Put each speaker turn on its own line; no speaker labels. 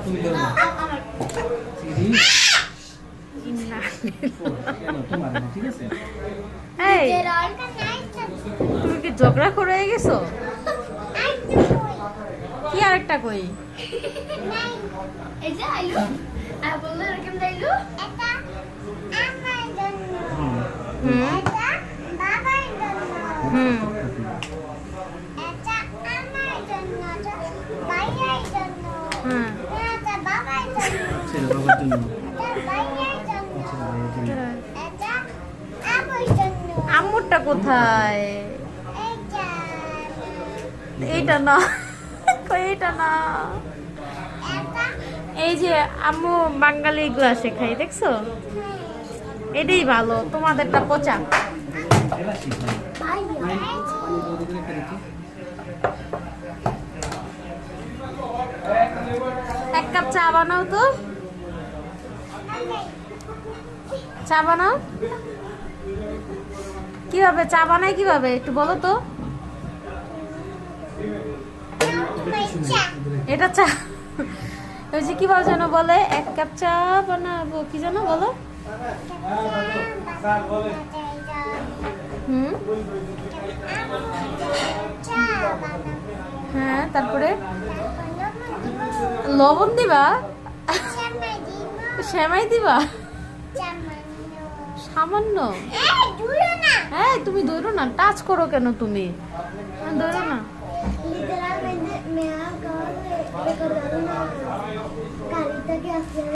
তুমি ধরো না। সিঁড়ি। কেন তোমার না, ঠিক আছে?
এই তুমি কি ঝগড়া করে গেছো? কি আরেকটা কই? হুম হুম হুম
ছেলে বাবার জন্য। আচ্ছা, ভাইয়ের জন্য।
আম্মুরটা কোথায়? এইটা না, কই এইটা না। এই যে আম্মু বাঙালি গুলা শেখাই, দেখছো? এটাই ভালো, তোমাদেরটা পচা।
এবার শিখো। ওদিকে একটা দেখি।
এক কাপ চা বানাও তো, চা বানাও। কিভাবে চা বানাই, কিভাবে একটু বলো তো? এটা চা, ওই যে কিভাবে যেন বলে, এক কাপ চা বানাবো, কি যেন বলো? হুম, হ্যাঁ, তারপরে লবণ দিবা, সেমাই দিবা, সামান্য। হ্যাঁ, তুমি ধরো না, টাচ করো কেন তুমি? ধরো না।
Literalmente me ha acabado de recordar una carita que hacía